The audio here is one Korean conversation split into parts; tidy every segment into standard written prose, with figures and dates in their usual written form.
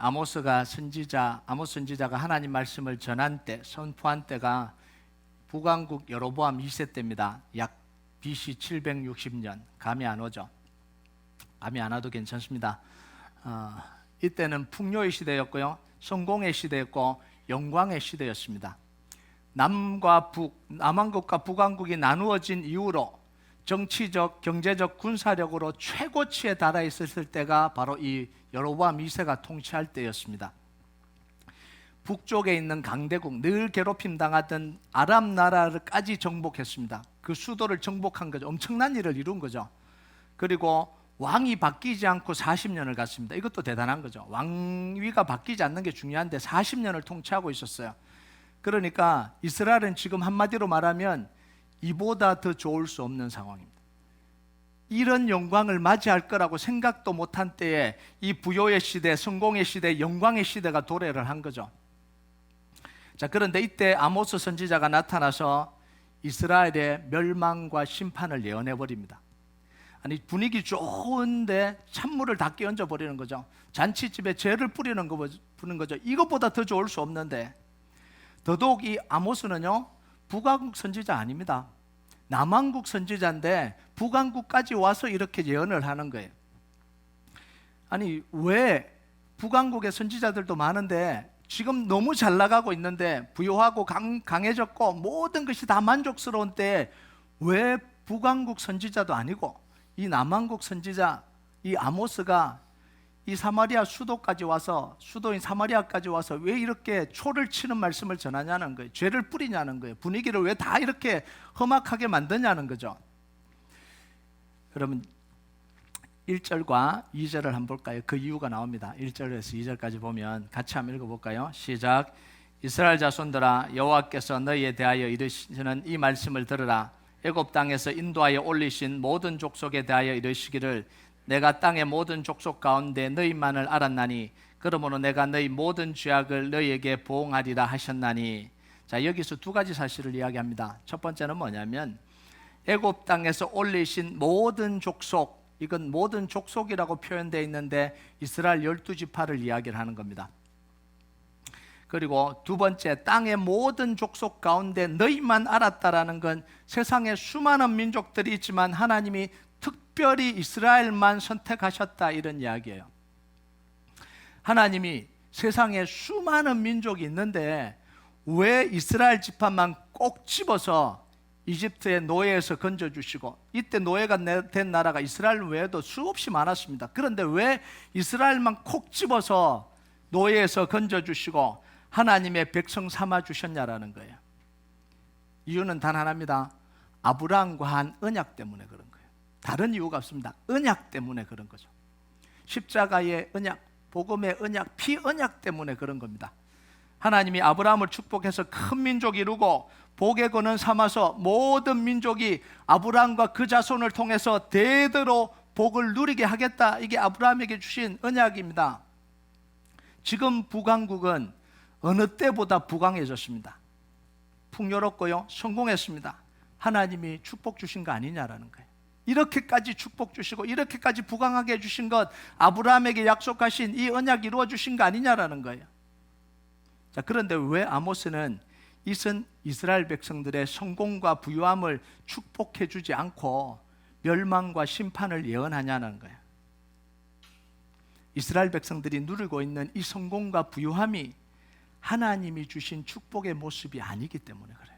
아모스 선지자가 하나님 말씀을 전한 때, 선포한 때가 북왕국 여로보암 2세 때입니다. 약 BC 760년. 감이 안 오죠? 감이 안 와도 괜찮습니다. 이때는 풍요의 시대였고요, 성공의 시대였고 영광의 시대였습니다. 남왕국과 북왕국이 나누어진 이후로 정치적, 경제적, 군사력으로 최고치에 달아 있었을 때가 바로 이 여로보암 2세가 통치할 때였습니다. 북쪽에 있는 강대국, 늘 괴롭힘 당하던 아람 나라까지 정복했습니다. 그 수도를 정복한 거죠. 엄청난 일을 이룬 거죠. 그리고 왕이 바뀌지 않고 40년을 갔습니다. 이것도 대단한 거죠. 왕위가 바뀌지 않는 게 중요한데 40년을 통치하고 있었어요. 그러니까 이스라엘은 지금 한마디로 말하면 이보다 더 좋을 수 없는 상황입니다. 이런 영광을 맞이할 거라고 생각도 못한 때에 이 부요의 시대, 성공의 시대, 영광의 시대가 도래를 한 거죠. 자, 그런데 이때 아모스 선지자가 나타나서 이스라엘의 멸망과 심판을 예언해 버립니다. 아니, 분위기 좋은데 찬물을 다 끼얹어 버리는 거죠. 잔치집에 죄를 부리는 거죠. 이것보다 더 좋을 수 없는데, 더더욱 이 아모스는요, 북왕국 선지자 아닙니다. 남왕국 선지자인데 북왕국까지 와서 이렇게 예언을 하는 거예요. 아니, 왜 북왕국의 선지자들도 많은데 지금 너무 잘 나가고 있는데 부유하고 강해졌고 모든 것이 다 만족스러운 때에 왜 북왕국 선지자도 아니고 이 남왕국 선지자 이 아모스가 이 사마리아 수도까지 와서, 수도인 사마리아까지 와서 왜 이렇게 초를 치는 말씀을 전하냐는 거예요. 죄를 뿌리냐는 거예요. 분위기를 왜 다 이렇게 험악하게 만드냐는 거죠. 여러분 1절과 2절을 한번 볼까요? 그 이유가 나옵니다. 1절에서 2절까지 보면 같이 한번 읽어볼까요? 시작. 이스라엘 자손들아, 여호와께서 너희에 대하여 이르시는 이 말씀을 들으라. 애굽 땅에서 인도하여 올리신 모든 족속에 대하여 이르시기를 내가 땅의 모든 족속 가운데 너희만을 알았나니 그러므로 내가 너희 모든 죄악을 너희에게 보응하리라 하셨나니. 자, 여기서 두 가지 사실을 이야기합니다. 첫 번째는 뭐냐면 애굽 땅에서 올리신 모든 족속, 이건 모든 족속이라고 표현되어 있는데 이스라엘 12지파를 이야기를 하는 겁니다. 그리고 두 번째, 땅의 모든 족속 가운데 너희만 알았다라는 건 세상에 수많은 민족들이 있지만 하나님이 특별히 이스라엘만 선택하셨다, 이런 이야기예요. 하나님이 세상에 수많은 민족이 있는데 왜 이스라엘 지파만 꼭 집어서 이집트의 노예에서 건져주시고, 이때 노예가 된 나라가 이스라엘 외에도 수없이 많았습니다. 그런데 왜 이스라엘만 콕 집어서 노예에서 건져주시고 하나님의 백성 삼아주셨냐라는 거예요. 이유는 단 하나입니다. 아브라함과 한 언약 때문에 그런 거예요. 다른 이유가 없습니다. 언약 때문에 그런 거죠. 십자가의 언약, 복음의 언약, 피 언약 때문에 그런 겁니다. 하나님이 아브라함을 축복해서 큰 민족 이루고 복의 근원 삼아서 모든 민족이 아브라함과 그 자손을 통해서 대대로 복을 누리게 하겠다, 이게 아브라함에게 주신 언약입니다. 지금 북왕국은 어느 때보다 부강해졌습니다. 풍요롭고요, 성공했습니다. 하나님이 축복 주신 거 아니냐라는 거예요. 이렇게까지 축복 주시고 이렇게까지 부강하게 해주신 것, 아브라함에게 약속하신 이 언약 이루어 주신 거 아니냐라는 거예요. 자, 그런데 왜 아모스는 이스라엘 백성들의 성공과 부유함을 축복해 주지 않고 멸망과 심판을 예언하냐는 거예요. 이스라엘 백성들이 누리고 있는 이 성공과 부유함이 하나님이 주신 축복의 모습이 아니기 때문에 그래요.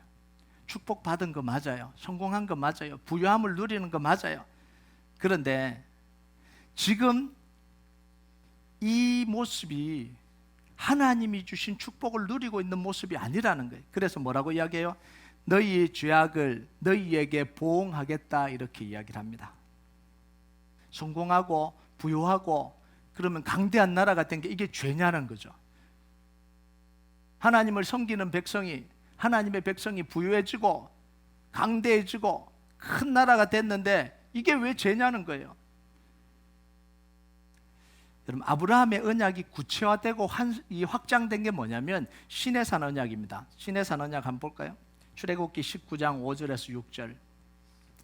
축복받은 거 맞아요. 성공한 거 맞아요. 부유함을 누리는 거 맞아요. 그런데 지금 이 모습이 하나님이 주신 축복을 누리고 있는 모습이 아니라는 거예요. 그래서 뭐라고 이야기해요? 너희의 죄악을 너희에게 보응하겠다, 이렇게 이야기를 합니다. 성공하고 부유하고 그러면 강대한 나라가 된 게 이게 죄냐는 거죠. 하나님을 섬기는 백성이, 하나님의 백성이 부유해지고 강대해지고 큰 나라가 됐는데 이게 왜 죄냐는 거예요. 여러분, 아브라함의 언약이 구체화되고 확장된 게 뭐냐면 시내산 언약입니다. 시내산 언약 한번 볼까요? 출애굽기 19장 5절에서 6절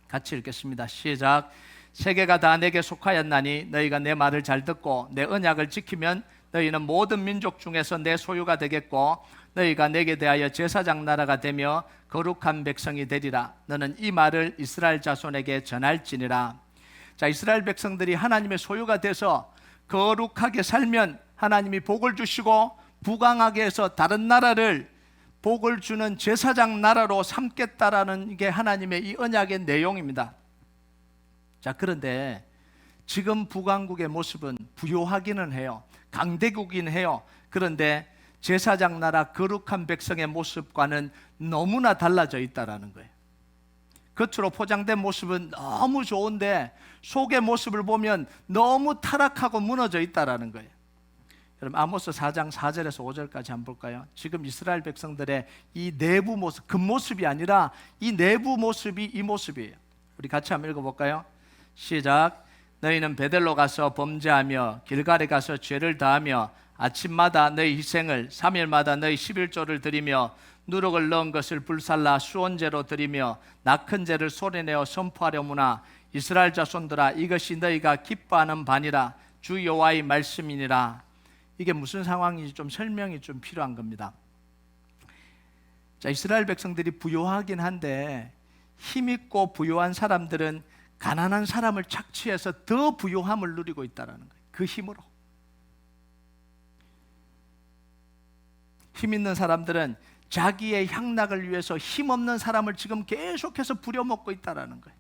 같이 읽겠습니다. 시작. 세계가 다 내게 속하였나니 너희가 내 말을 잘 듣고 내 언약을 지키면 너희는 모든 민족 중에서 내 소유가 되겠고 너희가 내게 대하여 제사장 나라가 되며 거룩한 백성이 되리라. 너는 이 말을 이스라엘 자손에게 전할지니라. 자, 이스라엘 백성들이 하나님의 소유가 돼서 거룩하게 살면 하나님이 복을 주시고 부강하게 해서 다른 나라를 복을 주는 제사장 나라로 삼겠다라는 게 하나님의 이 언약의 내용입니다. 자, 그런데 지금 북왕국의 모습은 부요하기는 해요. 강대국이긴 해요. 그런데 제사장 나라 거룩한 백성의 모습과는 너무나 달라져 있다라는 거예요. 겉으로 포장된 모습은 너무 좋은데 속의 모습을 보면 너무 타락하고 무너져 있다라는 거예요. 여러분, 아모스 4장 4절에서 5절까지 한번 볼까요? 지금 이스라엘 백성들의 이 내부 모습, 겉모습이 아니라 이 내부 모습이 이 모습이에요. 우리 같이 한번 읽어볼까요? 시작. 너희는 베델로 가서 범죄하며 길갈에 가서 죄를 다하며 아침마다 너희 희생을 3일마다 너희 11조를 드리며 누룩을 넣은 것을 불살라 수온제로 드리며 낙헌 제를 소리내어 선포하려무나 이스라엘 자손들아, 이것이 너희가 기뻐하는 바니라. 주 여호와의 말씀이니라. 이게 무슨 상황인지 좀 설명이 좀 필요한 겁니다. 자, 이스라엘 백성들이 부요하긴 한데 힘있고 부요한 사람들은 가난한 사람을 착취해서 더 부요함을 누리고 있다는 거예요. 그 힘으로. 힘 있는 사람들은 자기의 향락을 위해서 힘없는 사람을 지금 계속해서 부려먹고 있다는 거예요.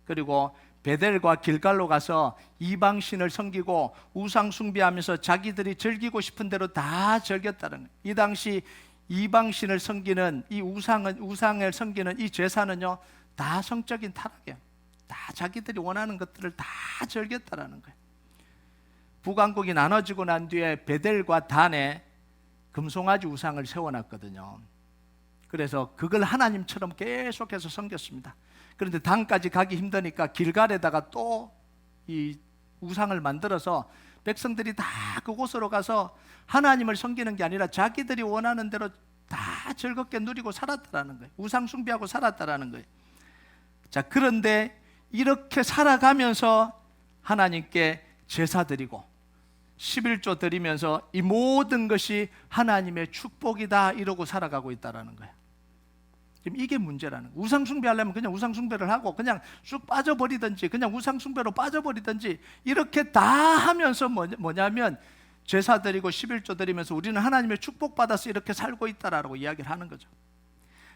그리고 베델과 길갈로 가서 이방신을 섬기고 우상 숭배하면서 자기들이 즐기고 싶은 대로 다 즐겼다는 거예요. 이 당시 이방신을 섬기는 이 우상을 섬기는 이 제사는요, 다 성적인 타락이에요. 다 자기들이 원하는 것들을 다 즐겼다라는 거예요. 북왕국이 나눠지고 난 뒤에 베델과 단에 금송아지 우상을 세워놨거든요. 그래서 그걸 하나님처럼 계속해서 섬겼습니다. 그런데 단까지 가기 힘드니까 길갈에다가 또 이 우상을 만들어서 백성들이 다 그곳으로 가서 하나님을 섬기는 게 아니라 자기들이 원하는 대로 다 즐겁게 누리고 살았다라는 거예요. 우상 숭배하고 살았다라는 거예요. 자, 그런데 이렇게 살아가면서 하나님께 제사 드리고 11조 드리면서 이 모든 것이 하나님의 축복이다 이러고 살아가고 있다라는 거예요. 지금 이게 문제라는 거예요. 우상 숭배하려면 그냥 우상 숭배를 하고 그냥 쑥 빠져버리든지 그냥 우상 숭배로 빠져버리든지 이렇게 다 하면서 뭐냐면 제사 드리고 11조 드리면서 우리는 하나님의 축복받아서 이렇게 살고 있다라고 이야기를 하는 거죠.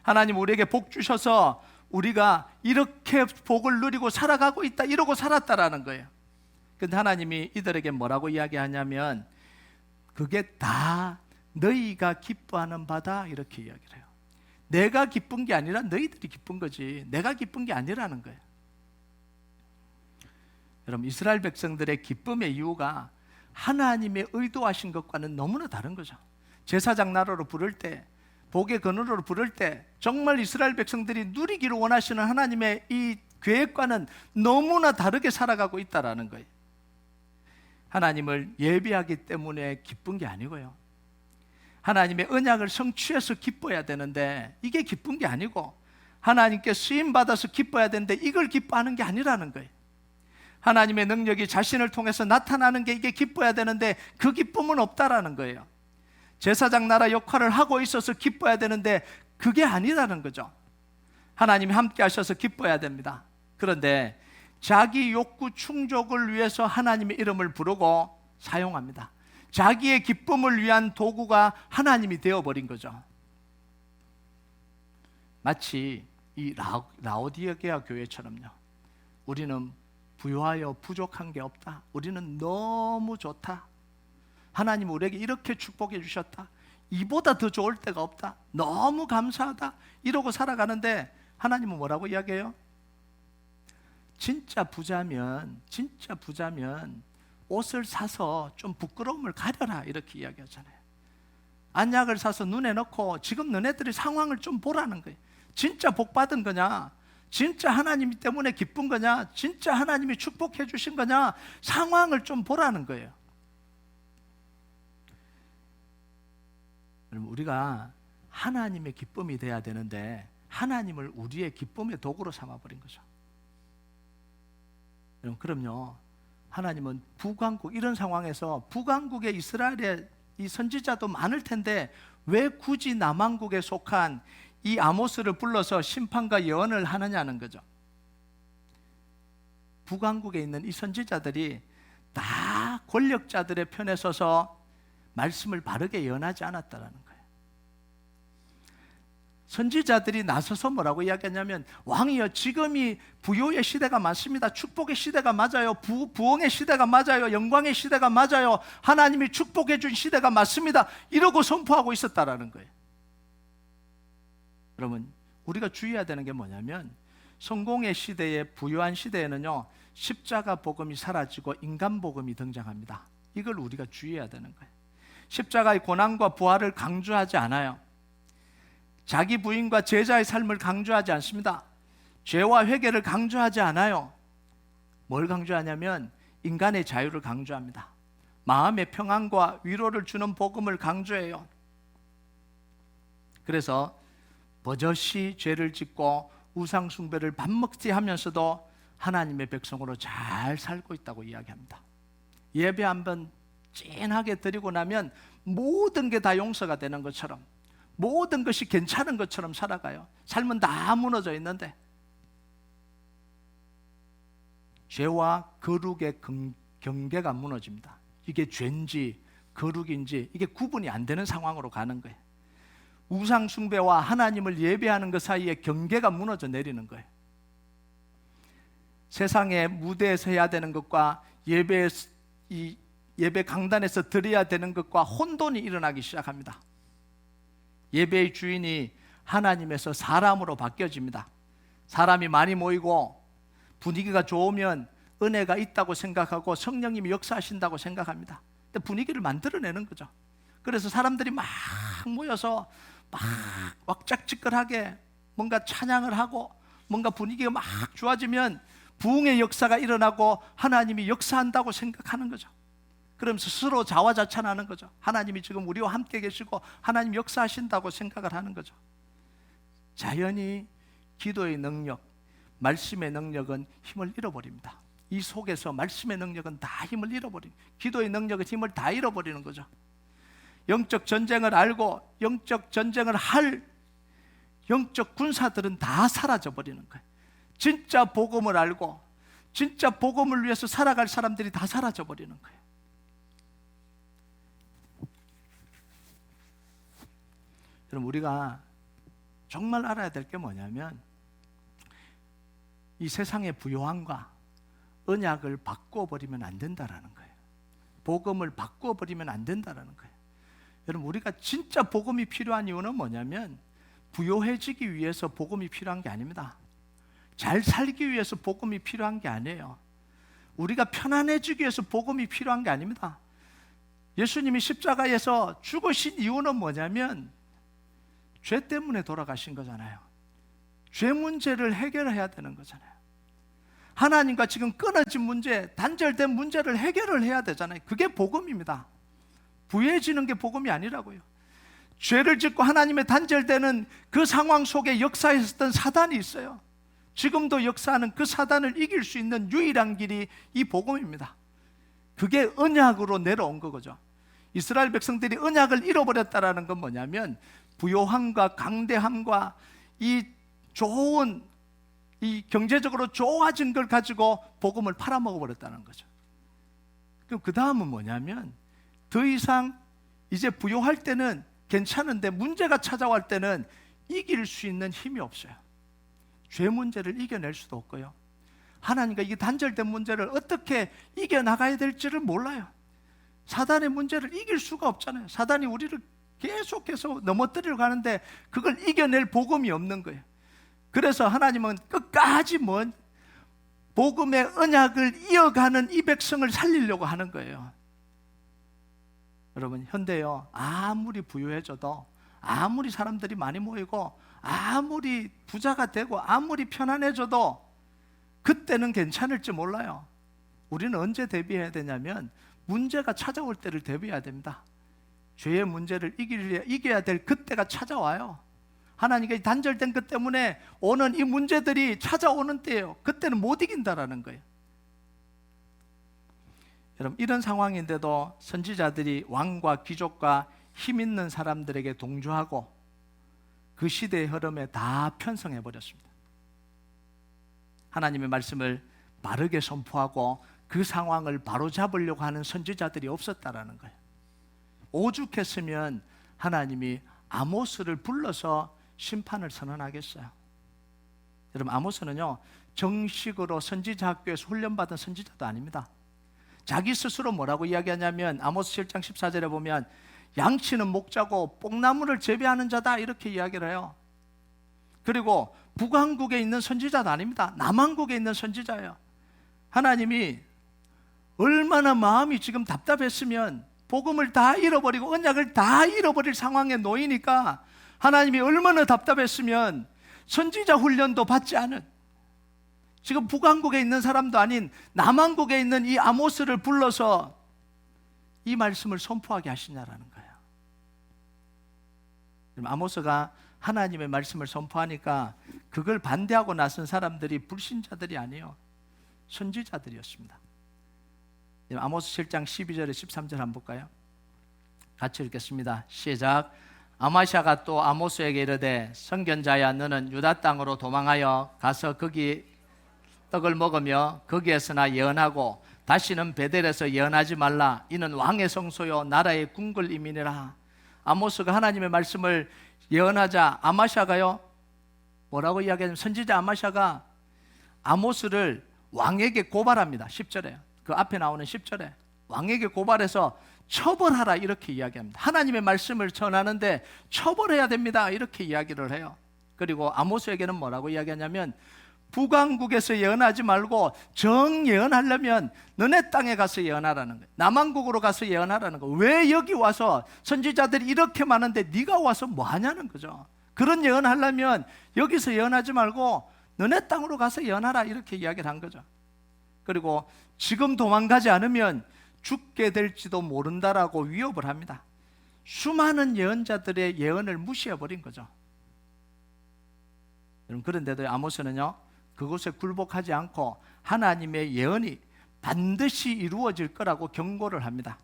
하나님 우리에게 복 주셔서 우리가 이렇게 복을 누리고 살아가고 있다 이러고 살았다라는 거예요. 근데 하나님이 이들에게 뭐라고 이야기하냐면 그게 다 너희가 기뻐하는 바다 이렇게 이야기를 해요. 내가 기쁜 게 아니라 너희들이 기쁜 거지 내가 기쁜 게 아니라는 거예요. 여러분, 이스라엘 백성들의 기쁨의 이유가 하나님의 의도하신 것과는 너무나 다른 거죠. 제사장 나라로 부를 때, 복의 근원으로 부를 때 정말 이스라엘 백성들이 누리기를 원하시는 하나님의 이 계획과는 너무나 다르게 살아가고 있다는 거예요. 하나님을 예배하기 때문에 기쁜 게 아니고요, 하나님의 언약을 성취해서 기뻐해야 되는데 이게 기쁜 게 아니고 하나님께 쓰임받아서 기뻐해야 되는데 이걸 기뻐하는 게 아니라는 거예요. 하나님의 능력이 자신을 통해서 나타나는 게 이게 기뻐해야 되는데 그 기쁨은 없다라는 거예요. 제사장 나라 역할을 하고 있어서 기뻐해야 되는데 그게 아니라는 거죠. 하나님이 함께 하셔서 기뻐해야 됩니다. 그런데 자기 욕구 충족을 위해서 하나님의 이름을 부르고 사용합니다. 자기의 기쁨을 위한 도구가 하나님이 되어버린 거죠. 마치 이 라오디게아 교회처럼요. 우리는 부유하여 부족한 게 없다. 우리는 너무 좋다. 하나님 우리에게 이렇게 축복해 주셨다. 이보다 더 좋을 때가 없다. 너무 감사하다. 이러고 살아가는데 하나님은 뭐라고 이야기해요? 진짜 부자면 옷을 사서 좀 부끄러움을 가려라 이렇게 이야기하잖아요. 안약을 사서 눈에 넣고 지금 너네들이 상황을 좀 보라는 거예요. 진짜 복 받은 거냐? 진짜 하나님 때문에 기쁜 거냐? 진짜 하나님이 축복해 주신 거냐? 상황을 좀 보라는 거예요. 여러분, 우리가 하나님의 기쁨이 돼야 되는데 하나님을 우리의 기쁨의 도구로 삼아버린 거죠. 여러분, 그럼요, 하나님은 북왕국, 이런 상황에서 북왕국에 이스라엘의 이 선지자도 많을 텐데 왜 굳이 남왕국에 속한 이 아모스를 불러서 심판과 예언을 하느냐는 거죠. 북왕국에 있는 이 선지자들이 다 권력자들의 편에 서서 말씀을 바르게 예언하지 않았다라는 거예요. 선지자들이 나서서 뭐라고 이야기했냐면, 왕이여, 지금이 부요의 시대가 맞습니다. 축복의 시대가 맞아요. 부흥의 시대가 맞아요. 영광의 시대가 맞아요. 하나님이 축복해 준 시대가 맞습니다. 이러고 선포하고 있었다라는 거예요. 여러분, 우리가 주의해야 되는 게 뭐냐면, 성공의 시대에, 부요한 시대에는요, 십자가 복음이 사라지고 인간 복음이 등장합니다. 이걸 우리가 주의해야 되는 거예요. 십자가의 고난과 부활을 강조하지 않아요. 자기 부인과 제자의 삶을 강조하지 않습니다. 죄와 회개를 강조하지 않아요. 뭘 강조하냐면 인간의 자유를 강조합니다. 마음의 평안과 위로를 주는 복음을 강조해요. 그래서 버젓이 죄를 짓고 우상 숭배를 밥 먹지 하면서도 하나님의 백성으로 잘 살고 있다고 이야기합니다. 예배 한번 찐하게 드리고 나면 모든 게 다 용서가 되는 것처럼, 모든 것이 괜찮은 것처럼 살아가요. 삶은 다 무너져 있는데, 죄와 거룩의 경계가 무너집니다. 이게 죄인지 거룩인지 이게 구분이 안 되는 상황으로 가는 거예요. 우상 숭배와 하나님을 예배하는 것 사이에 경계가 무너져 내리는 거예요. 세상의 무대에서 해야 되는 것과 예배 강단에서 드려야 되는 것과 혼돈이 일어나기 시작합니다. 예배의 주인이 하나님에서 사람으로 바뀌어집니다. 사람이 많이 모이고 분위기가 좋으면 은혜가 있다고 생각하고 성령님이 역사하신다고 생각합니다. 근데 분위기를 만들어내는 거죠. 그래서 사람들이 막 모여서 막 왁작지껄하게 뭔가 찬양을 하고 뭔가 분위기가 막 좋아지면 부흥의 역사가 일어나고 하나님이 역사한다고 생각하는 거죠. 그러면서 스스로 자화자찬하는 거죠. 하나님이 지금 우리와 함께 계시고 하나님 역사하신다고 생각을 하는 거죠. 자연히 기도의 능력, 말씀의 능력은 힘을 잃어버립니다. 이 속에서 말씀의 능력은 다 힘을 잃어버립니다. 기도의 능력은 힘을 다 잃어버리는 거죠. 영적 전쟁을 알고 영적 전쟁을 할 영적 군사들은 다 사라져버리는 거예요. 진짜 복음을 알고 진짜 복음을 위해서 살아갈 사람들이 다 사라져버리는 거예요. 여러분, 우리가 정말 알아야 될 게 뭐냐면 이 세상의 부요함과 언약을 바꿔버리면 안 된다라는 거예요. 복음을 바꿔버리면 안 된다라는 거예요. 여러분, 우리가 진짜 복음이 필요한 이유는 뭐냐면 부요해지기 위해서 복음이 필요한 게 아닙니다. 잘 살기 위해서 복음이 필요한 게 아니에요. 우리가 편안해지기 위해서 복음이 필요한 게 아닙니다. 예수님이 십자가에서 죽으신 이유는 뭐냐면 죄 때문에 돌아가신 거잖아요. 죄 문제를 해결해야 되는 거잖아요. 하나님과 지금 끊어진 문제, 단절된 문제를 해결을 해야 되잖아요. 그게 복음입니다. 부유해지는 게 복음이 아니라고요. 죄를 짓고 하나님의 단절되는 그 상황 속에 역사했었던 사단이 있어요. 지금도 역사하는 그 사단을 이길 수 있는 유일한 길이 이 복음입니다. 그게 언약으로 내려온 거죠. 이스라엘 백성들이 언약을 잃어버렸다는 건 뭐냐면 부요함과 강대함과 이 좋은 이 경제적으로 좋아진 걸 가지고 복음을 팔아먹어버렸다는 거죠. 그럼 그 다음은 뭐냐면 더 이상 이제 부요할 때는 괜찮은데 문제가 찾아올 때는 이길 수 있는 힘이 없어요. 죄 문제를 이겨낼 수도 없고요. 하나님과 이게 단절된 문제를 어떻게 이겨나가야 될지를 몰라요. 사단의 문제를 이길 수가 없잖아요. 사단이 우리를 계속해서 넘어뜨리려고 하는데 그걸 이겨낼 복음이 없는 거예요. 그래서 하나님은 끝까지 복음의 언약을 이어가는 이 백성을 살리려고 하는 거예요. 여러분, 현대요, 아무리 부유해져도, 아무리 사람들이 많이 모이고, 아무리 부자가 되고, 아무리 편안해져도 그때는 괜찮을지 몰라요. 우리는 언제 대비해야 되냐면 문제가 찾아올 때를 대비해야 됩니다. 죄의 문제를 이겨야 될 그때가 찾아와요. 하나님과 단절된 것 때문에 오는 이 문제들이 찾아오는 때예요. 그때는 못 이긴다라는 거예요. 여러분, 이런 상황인데도 선지자들이 왕과 귀족과 힘 있는 사람들에게 동조하고 그 시대의 흐름에 다 편성해 버렸습니다. 하나님의 말씀을 바르게 선포하고 그 상황을 바로잡으려고 하는 선지자들이 없었다라는 거예요. 오죽했으면 하나님이 아모스를 불러서 심판을 선언하겠어요. 여러분, 아모스는요, 정식으로 선지자 학교에서 훈련받은 선지자도 아닙니다. 자기 스스로 뭐라고 이야기하냐면 아모스 7장 14절에 보면 양치는 목자고 뽕나무를 재배하는 자다 이렇게 이야기를 해요. 그리고 북왕국에 있는 선지자도 아닙니다. 남왕국에 있는 선지자예요. 하나님이 얼마나 마음이 지금 답답했으면 복음을 다 잃어버리고 언약을 다 잃어버릴 상황에 놓이니까 하나님이 얼마나 답답했으면 선지자 훈련도 받지 않은 지금 북왕국에 있는 사람도 아닌 남왕국에 있는 이 아모스를 불러서 이 말씀을 선포하게 하시냐라는 거예요. 아모스가 하나님의 말씀을 선포하니까 그걸 반대하고 나선 사람들이 불신자들이 아니에요. 선지자들이었습니다. 아모스 7장 12절에 13절 한번 볼까요? 같이 읽겠습니다. 시작. 아마샤가 또 아모스에게 이르되 선견자야 너는 유다 땅으로 도망하여 가서 거기 떡을 먹으며 거기에서나 예언하고 다시는 베델에서 예언하지 말라. 이는 왕의 성소요 나라의 궁궐임이니라. 아모스가 하나님의 말씀을 예언하자 아마샤가요 뭐라고 이야기하냐면 선지자 아마샤가 아모스를 왕에게 고발합니다. 10절에 그 앞에 나오는 10절에 왕에게 고발해서 처벌하라 이렇게 이야기합니다. 하나님의 말씀을 전하는데 처벌해야 됩니다 이렇게 이야기를 해요. 그리고 아모스에게는 뭐라고 이야기하냐면 북왕국에서 예언하지 말고 정예언하려면 너네 땅에 가서 예언하라는 거예요. 남왕국으로 가서 예언하라는 거예요. 왜 여기 와서 선지자들이 이렇게 많은데 네가 와서 뭐 하냐는 거죠. 그런 예언하려면 여기서 예언하지 말고 너네 땅으로 가서 예언하라 이렇게 이야기를 한 거죠. 그리고 지금 도망가지 않으면 죽게 될지도 모른다라고 위협을 합니다. 수많은 예언자들의 예언을 무시해버린 거죠. 그런데도 아모스는요 그곳에 굴복하지 않고 하나님의 예언이 반드시 이루어질 거라고 경고를 합니다.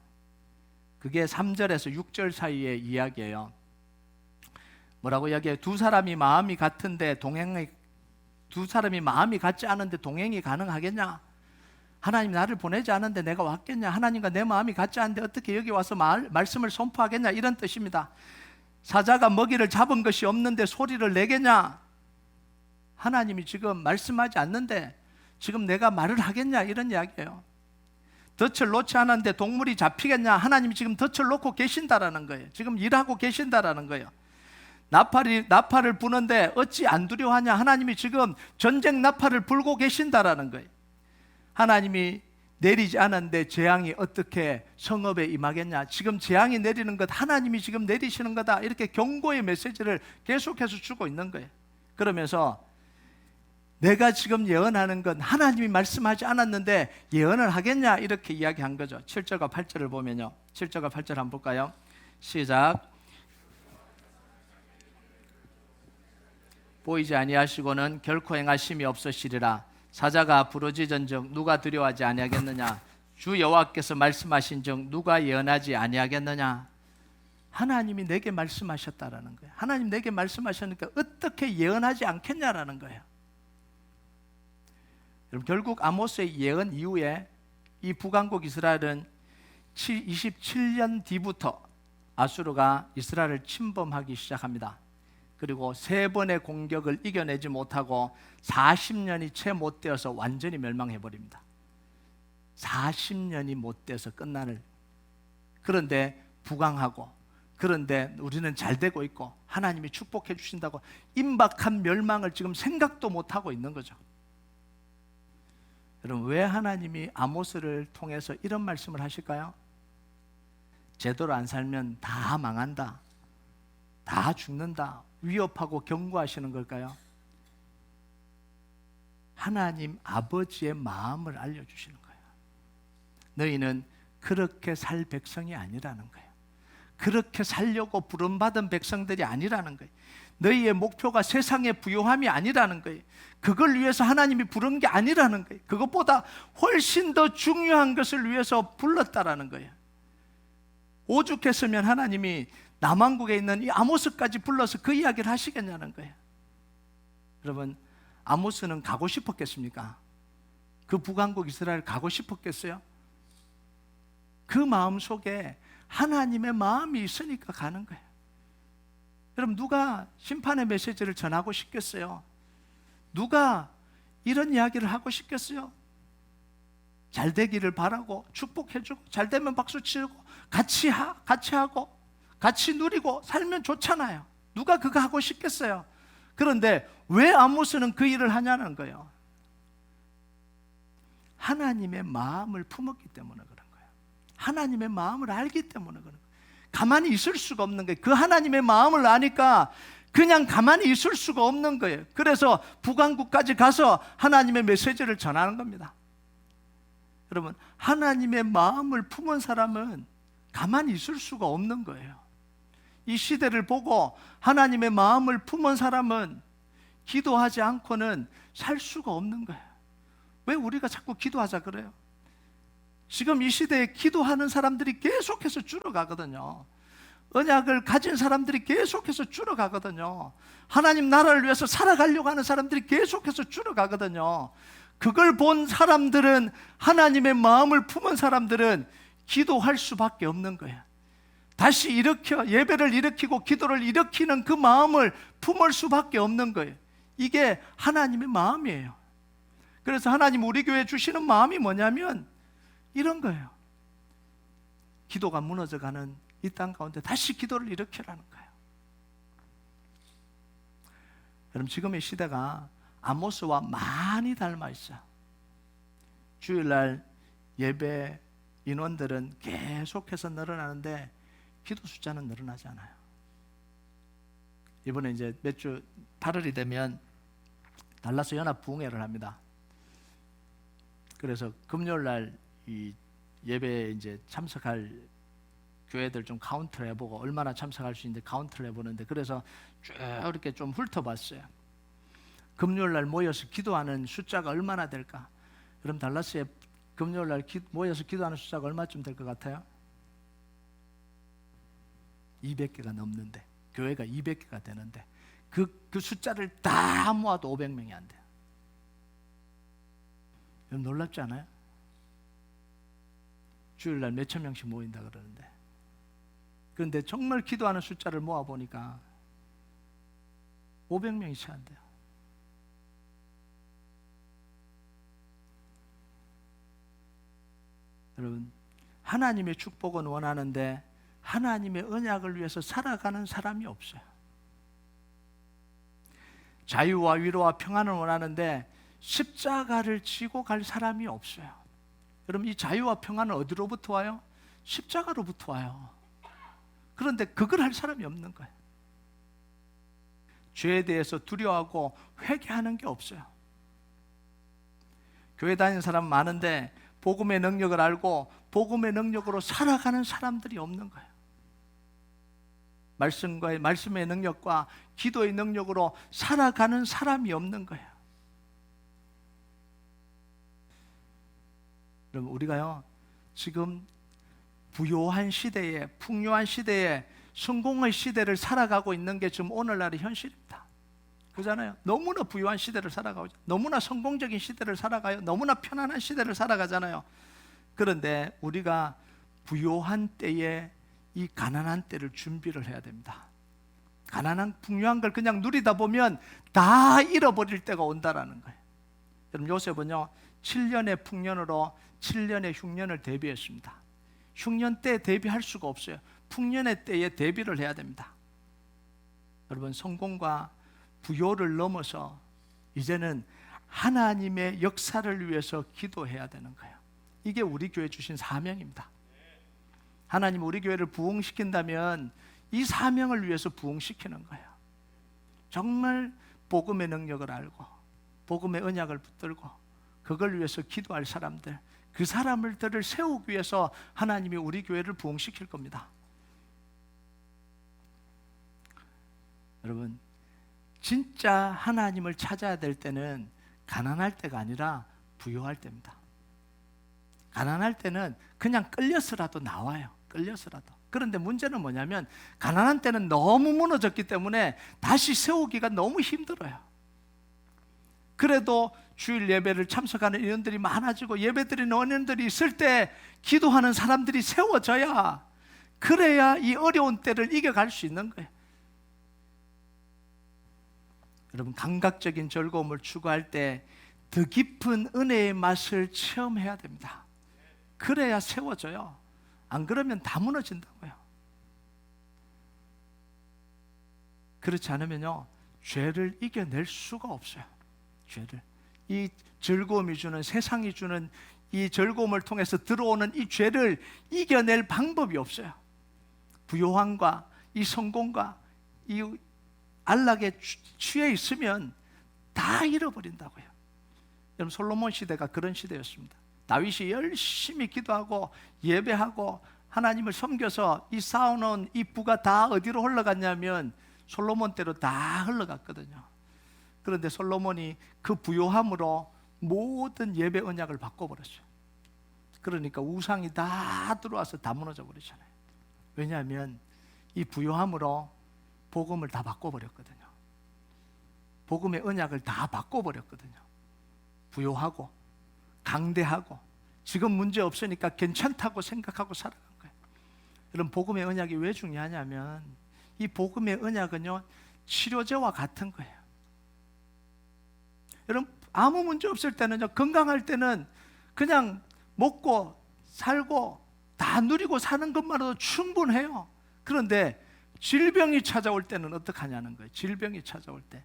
그게 3절에서 6절 사이의 이야기예요. 뭐라고 이야기해요? 두 사람이 마음이 같지 않은데 동행이 가능하겠냐? 하나님 나를 보내지 않은데 내가 왔겠냐? 하나님과 내 마음이 같지 않은데 어떻게 여기 와서 말씀을 선포하겠냐? 이런 뜻입니다. 사자가 먹이를 잡은 것이 없는데 소리를 내겠냐? 하나님이 지금 말씀하지 않는데 지금 내가 말을 하겠냐? 이런 이야기예요. 덫을 놓지 않았는데 동물이 잡히겠냐? 하나님이 지금 덫을 놓고 계신다라는 거예요. 지금 일하고 계신다라는 거예요. 나팔을 부는데 어찌 안 두려워하냐? 하나님이 지금 전쟁 나팔을 불고 계신다라는 거예요. 하나님이 내리지 않았는데 재앙이 어떻게 성읍에 임하겠냐? 지금 재앙이 내리는 것 하나님이 지금 내리시는 거다. 이렇게 경고의 메시지를 계속해서 주고 있는 거예요. 그러면서 내가 지금 예언하는 건 하나님이 말씀하지 않았는데 예언을 하겠냐? 이렇게 이야기한 거죠. 7절과 8절을 보면요. 7절과 8절 한번 볼까요? 시작. 보이지 아니하시고는 결코 행하심이 없으시리라. 사자가 부르짖은즉 누가 두려워하지 아니하겠느냐? 주 여호와께서 말씀하신즉 누가 예언하지 아니하겠느냐? 하나님이 내게 말씀하셨다라는 거예요. 하나님 내게 말씀하셨으니까 어떻게 예언하지 않겠냐라는 거예요. 여러분, 결국 아모스의 예언 이후에 이 북왕국 이스라엘은 27년 뒤부터 아수르가 이스라엘을 침범하기 시작합니다. 그리고 3번의 공격을 이겨내지 못하고 40년이 채 못 되어서 완전히 멸망해버립니다. 40년이 못 돼서 끝나는. 그런데 부강하고 그런데 우리는 잘 되고 있고 하나님이 축복해 주신다고 임박한 멸망을 지금 생각도 못하고 있는 거죠. 여러분, 왜 하나님이 아모스를 통해서 이런 말씀을 하실까요? 제대로 안 살면 다 망한다, 다 죽는다, 위협하고 경고하시는 걸까요? 하나님 아버지의 마음을 알려주시는 거예요. 너희는 그렇게 살 백성이 아니라는 거예요. 그렇게 살려고 부름받은 백성들이 아니라는 거예요. 너희의 목표가 세상의 부요함이 아니라는 거예요. 그걸 위해서 하나님이 부른 게 아니라는 거예요. 그것보다 훨씬 더 중요한 것을 위해서 불렀다라는 거예요. 오죽했으면 하나님이 남왕국에 있는 이 아모스까지 불러서 그 이야기를 하시겠냐는 거예요. 여러분, 아모스는 가고 싶었겠습니까? 그 북왕국 이스라엘 가고 싶었겠어요? 그 마음 속에 하나님의 마음이 있으니까 가는 거예요. 여러분, 누가 심판의 메시지를 전하고 싶겠어요? 누가 이런 이야기를 하고 싶겠어요? 잘 되기를 바라고 축복해주고 잘 되면 박수 치고 같이 하고 같이 누리고 살면 좋잖아요. 누가 그거 하고 싶겠어요? 그런데 왜 아모스는 그 일을 하냐는 거예요. 하나님의 마음을 품었기 때문에 그런 거예요. 하나님의 마음을 알기 때문에 그런 거예요. 가만히 있을 수가 없는 거예요. 그 하나님의 마음을 아니까 그냥 가만히 있을 수가 없는 거예요. 그래서 북왕국까지 가서 하나님의 메시지를 전하는 겁니다. 여러분, 하나님의 마음을 품은 사람은 가만히 있을 수가 없는 거예요. 이 시대를 보고 하나님의 마음을 품은 사람은 기도하지 않고는 살 수가 없는 거예요. 왜 우리가 자꾸 기도하자 그래요? 지금 이 시대에 기도하는 사람들이 계속해서 줄어가거든요. 언약을 가진 사람들이 계속해서 줄어가거든요. 하나님 나라를 위해서 살아가려고 하는 사람들이 계속해서 줄어가거든요. 그걸 본 사람들은, 하나님의 마음을 품은 사람들은 기도할 수밖에 없는 거예요. 다시 예배를 일으키고 기도를 일으키는 그 마음을 품을 수밖에 없는 거예요. 이게 하나님의 마음이에요. 그래서 하나님 우리 교회에 주시는 마음이 뭐냐면 이런 거예요. 기도가 무너져가는 이 땅 가운데 다시 기도를 일으키라는 거예요. 여러분, 지금의 시대가 아모스와 많이 닮아 있어요. 주일날 예배 인원들은 계속해서 늘어나는데 기도 숫자는 늘어나지 않아요. 이번에 이제 몇 주 8월이 되면 달라스 연합 부흥회를 합니다. 그래서 금요일날 이 예배에 이제 참석할 교회들 좀 카운트를 해보고 얼마나 참석할 수 있는데 카운트를 해보는데, 그래서 쭉 이렇게 좀 훑어봤어요. 금요일날 모여서 기도하는 숫자가 얼마나 될까? 그럼 달라스에 금요일날 모여서 기도하는 숫자가 얼마쯤 될 것 같아요? 200개가 넘는데, 교회가 200개가 되는데 그 숫자를 다 모아도 500명이 안 돼요. 여러분, 놀랍지 않아요? 주일날 몇천 명씩 모인다 그러는데, 그런데 정말 기도하는 숫자를 모아보니까 500명이 채 안 돼요. 여러분, 하나님의 축복은 원하는데 하나님의 언약을 위해서 살아가는 사람이 없어요. 자유와 위로와 평안을 원하는데 십자가를 지고 갈 사람이 없어요. 여러분, 이 자유와 평안은 어디로부터 와요? 십자가로부터 와요. 그런데 그걸 할 사람이 없는 거예요. 죄에 대해서 두려워하고 회개하는 게 없어요. 교회 다니는 사람 많은데 복음의 능력을 알고 복음의 능력으로 살아가는 사람들이 없는 거예요. 말씀의 능력과 기도의 능력으로 살아가는 사람이 없는 거예요. 여러분, 우리가요 지금 부요한 시대에, 풍요한 시대에, 성공의 시대를 살아가고 있는 게 지금 오늘날의 현실입니다. 그렇잖아요. 너무나 부유한 시대를 살아가고, 너무나 성공적인 시대를 살아가요. 너무나 편안한 시대를 살아가잖아요. 그런데 우리가 부요한 때에 이 가난한 때를 준비를 해야 됩니다. 가난한 풍요한 걸 그냥 누리다 보면 다 잃어버릴 때가 온다라는 거예요. 여러분, 요셉은요 7년의 풍년으로 7년의 흉년을 대비했습니다. 흉년 때 대비할 수가 없어요. 풍년의 때에 대비를 해야 됩니다. 여러분, 성공과 부요를 넘어서 이제는 하나님의 역사를 위해서 기도해야 되는 거예요. 이게 우리 교회 주신 사명입니다. 하나님 우리 교회를 부흥시킨다면 이 사명을 위해서 부흥시키는 거예요. 정말 복음의 능력을 알고 복음의 언약을 붙들고 그걸 위해서 기도할 사람들, 그 사람들을 세우기 위해서 하나님이 우리 교회를 부흥시킬 겁니다. 여러분, 진짜 하나님을 찾아야 될 때는 가난할 때가 아니라 부유할 때입니다. 가난할 때는 그냥 끌려서라도 나와요. 끌려서라도. 그런데 문제는 뭐냐면 가난한 때는 너무 무너졌기 때문에 다시 세우기가 너무 힘들어요. 그래도 주일 예배를 참석하는 인원들이 많아지고 예배드리는 원인들이 있을 때 기도하는 사람들이 세워져야, 그래야 이 어려운 때를 이겨갈 수 있는 거예요. 여러분, 감각적인 즐거움을 추구할 때 더 깊은 은혜의 맛을 체험해야 됩니다. 그래야 세워져요. 안 그러면 다 무너진다고요. 그렇지 않으면요, 죄를 이겨낼 수가 없어요. 죄를. 이 즐거움이 주는, 세상이 주는 이 즐거움을 통해서 들어오는 이 죄를 이겨낼 방법이 없어요. 부요함과 이 성공과 이 안락에 취해 있으면 다 잃어버린다고요. 여러분, 솔로몬 시대가 그런 시대였습니다. 다윗이 열심히 기도하고 예배하고 하나님을 섬겨서 이 쌓아놓은 이 부가 다 어디로 흘러갔냐면 솔로몬 때로 다 흘러갔거든요. 그런데 솔로몬이 그 부요함으로 모든 예배 언약을 바꿔버렸어요. 그러니까 우상이 다 들어와서 다 무너져 버리잖아요. 왜냐하면 이 부요함으로 복음을 다 바꿔버렸거든요. 복음의 언약을 다 바꿔버렸거든요. 부요하고 강대하고 지금 문제 없으니까 괜찮다고 생각하고 살아간 거예요. 여러분, 복음의 언약이 왜 중요하냐면 이 복음의 언약은요, 치료제와 같은 거예요. 여러분, 아무 문제 없을 때는요, 건강할 때는 그냥 먹고 살고 다 누리고 사는 것만으로도 충분해요. 그런데 질병이 찾아올 때는 어떡하냐는 거예요. 질병이 찾아올 때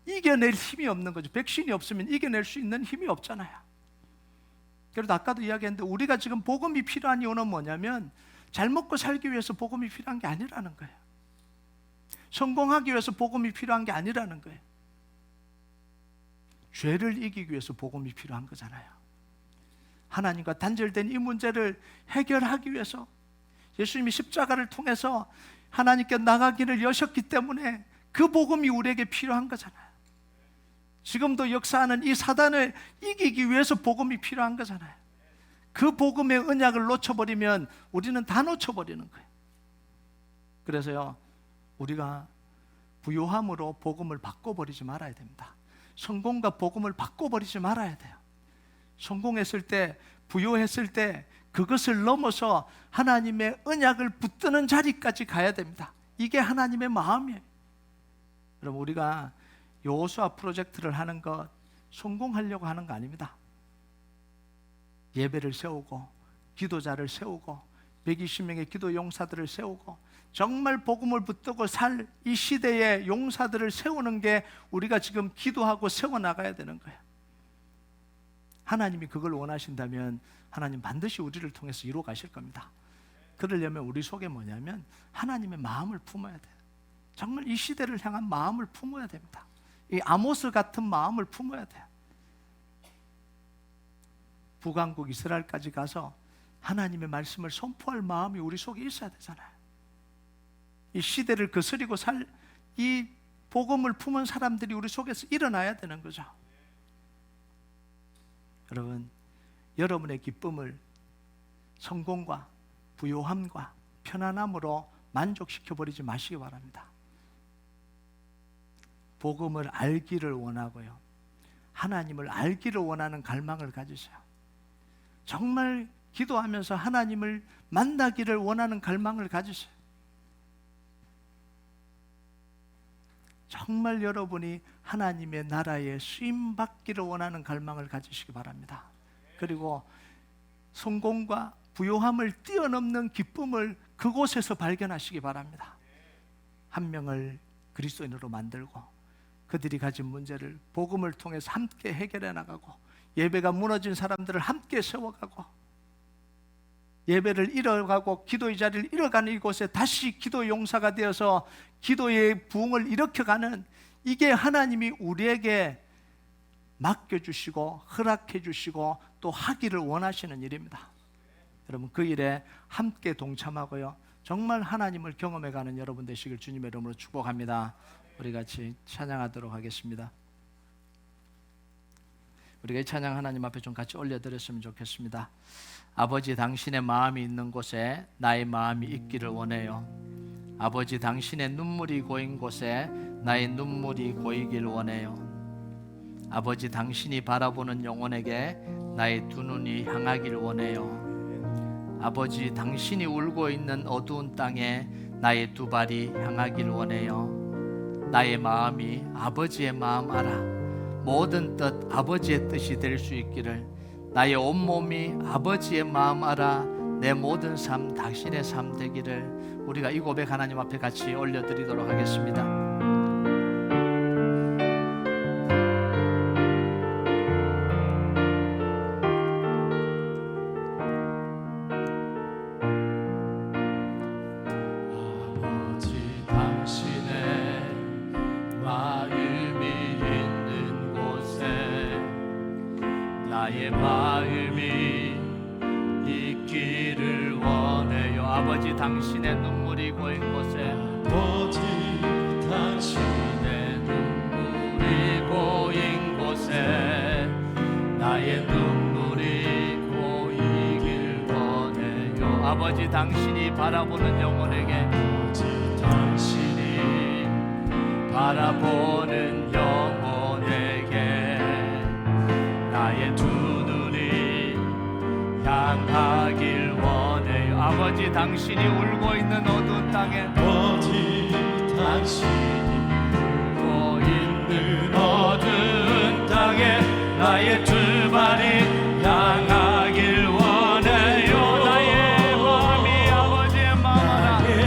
이겨낼 힘이 없는 거죠. 백신이 없으면 이겨낼 수 있는 힘이 없잖아요. 그래도 아까도 이야기했는데 우리가 지금 복음이 필요한 이유는 뭐냐면 잘 먹고 살기 위해서 복음이 필요한 게 아니라는 거예요. 성공하기 위해서 복음이 필요한 게 아니라는 거예요. 죄를 이기기 위해서 복음이 필요한 거잖아요. 하나님과 단절된 이 문제를 해결하기 위해서 예수님이 십자가를 통해서 하나님께 나가기를 여셨기 때문에 그 복음이 우리에게 필요한 거잖아요. 지금도 역사하는 이 사단을 이기기 위해서 복음이 필요한 거잖아요. 그 복음의 언약을 놓쳐버리면 우리는 다 놓쳐버리는 거예요. 그래서요, 우리가 부요함으로 복음을 바꿔버리지 말아야 됩니다. 성공과 복음을 바꿔버리지 말아야 돼요. 성공했을 때, 부요했을 때 그것을 넘어서 하나님의 언약을 붙드는 자리까지 가야 됩니다. 이게 하나님의 마음이에요. 여러분, 우리가 여호수아 프로젝트를 하는 것 성공하려고 하는 거 아닙니다. 예배를 세우고 기도자를 세우고 120명의 기도 용사들을 세우고 정말 복음을 붙들고 살 이 시대의 용사들을 세우는 게 우리가 지금 기도하고 세워나가야 되는 거예요. 하나님이 그걸 원하신다면 하나님 반드시 우리를 통해서 이루어 가실 겁니다. 그러려면 우리 속에 뭐냐면 하나님의 마음을 품어야 돼요. 정말 이 시대를 향한 마음을 품어야 됩니다. 이 아모스 같은 마음을 품어야 돼요. 북왕국 이스라엘까지 가서 하나님의 말씀을 선포할 마음이 우리 속에 있어야 되잖아요. 이 시대를 거스리고 살 이 복음을 품은 사람들이 우리 속에서 일어나야 되는 거죠. 여러분, 여러분의 기쁨을 성공과 부요함과 편안함으로 만족시켜버리지 마시기 바랍니다. 복음을 알기를 원하고요, 하나님을 알기를 원하는 갈망을 가지세요. 정말 기도하면서 하나님을 만나기를 원하는 갈망을 가지세요. 정말 여러분이 하나님의 나라에 쓰임받기를 원하는 갈망을 가지시기 바랍니다. 그리고 성공과 부요함을 뛰어넘는 기쁨을 그곳에서 발견하시기 바랍니다. 한 명을 그리스도인으로 만들고 그들이 가진 문제를 복음을 통해서 함께 해결해 나가고 예배가 무너진 사람들을 함께 세워가고 예배를 잃어가고 기도의 자리를 잃어가는 이곳에 다시 기도 용사가 되어서 기도의 부흥을 일으켜가는, 이게 하나님이 우리에게 맡겨주시고 허락해주시고 또 하기를 원하시는 일입니다. 여러분, 그 일에 함께 동참하고요, 정말 하나님을 경험해가는 여러분 되시길 주님의 이름으로 축복합니다. 우리 같이 찬양하도록 하겠습니다. 우리가 이 찬양 하나님 앞에 좀 같이 올려드렸으면 좋겠습니다. 아버지, 당신의 마음이 있는 곳에 나의 마음이 있기를 원해요. 아버지, 당신의 눈물이 고인 곳에 나의 눈물이 고이길 원해요. 아버지, 당신이 바라보는 영혼에게 나의 두 눈이 향하길 원해요. 아버지, 당신이 울고 있는 어두운 땅에 나의 두 발이 향하길 원해요. 나의 마음이 아버지의 마음 알아 모든 뜻 아버지의 뜻이 될 수 있기를, 나의 온몸이 아버지의 마음 알아 내 모든 삶 당신의 삶 되기를, 우리가 이 고백 하나님 앞에 같이 올려드리도록 하겠습니다. 나의 마음이 있기를 원해요. 아버지, 당신의 눈물이 고인 곳에, 아버지, 당신의 눈물이 고인 곳에 나의 눈물이 고이길 원해요. 아버지, 당신이 바라보는 영혼에게, 아버지, 당신이 바라보는 영혼에게 나의 두 눈이 향하길 원해요. 아버지, 당신이 울고 있는 어두운 땅에, 아버지, 당신이 울고 있는 어두운 땅에 나의 두 발이 향하길 원해요. 나의 마음이 아버지의 마음 알아, 나의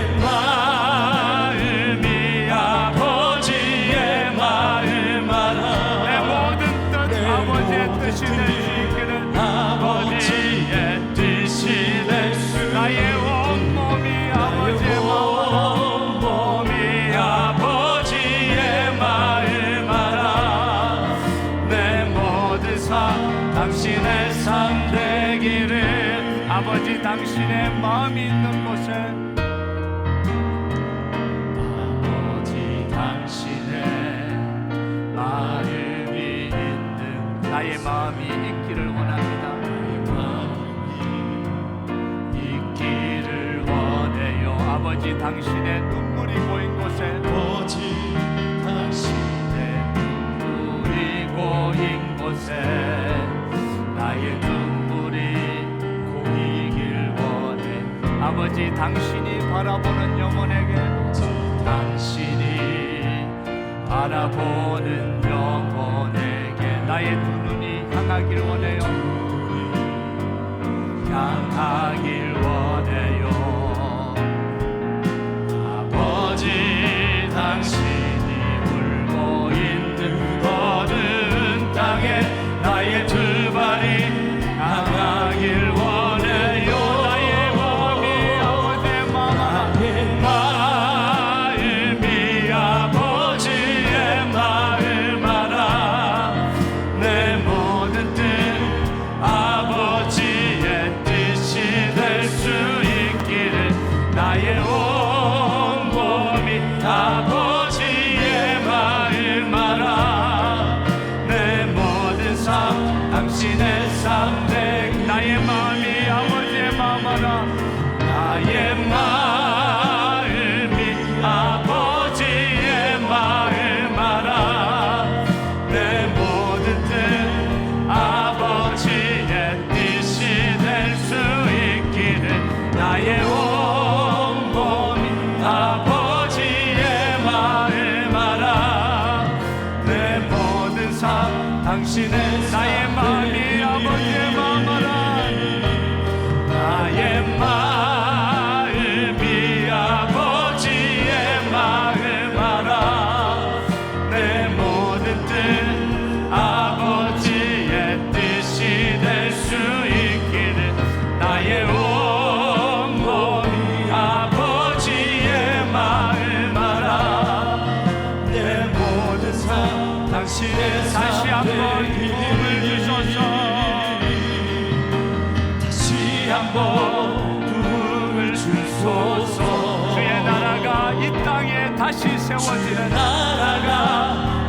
마음이 아버지의 마음 알아 내 모든 뜻 아버지의 뜻이 될 수 있기를, 아버지의 뜻이 될 수, 나의 온몸이 아버지의 마음 알아, 온몸이 아버지의 마음 알아 내 모든 삶 당신의 삶 되기를, 아버지, 당신의 마음이 있는 곳에, 아버지, 당신의 마음이 있는 나의 마음이 있기를 원합니다. 있기를 원해요. 아버지, 당신의 눈물이 고인 곳에, 아버지, 당신의 눈물이 고인 곳에 나의 눈물이 고이길 원해. 아버지, 당신이 바라보는 영혼에게, 당신이 바라보는 영혼에게 나의 두 눈이 향하길 원해요. 향하길 원해요. 아버지, 당신이 울고 있는 어두운 땅에 나의 두 발이 향하길 원해요. 나의 마음이 아버지의 마음 알아, 마음이 아버지의 마음 알아 내 모든 뜻 아버지의 뜻이 될 수 있기를, 나의 온몸이 아버지의 마음 알아 내 모든 삶 당신의 삶 되기, 나의 마음이 아버지의 마음 알아, 나의 마음이 아버지의 마음 알아 내 모든 뜻 아버지의 뜻이 될 수 있기를, 나의 온몸이 아버지의 마음 알아 내 모든 삶 당신의 나의 마음이 아버지의 마음 알아, 나의 마음이 주소서 주의 나라가 이 땅에 다시 세워지는 나라가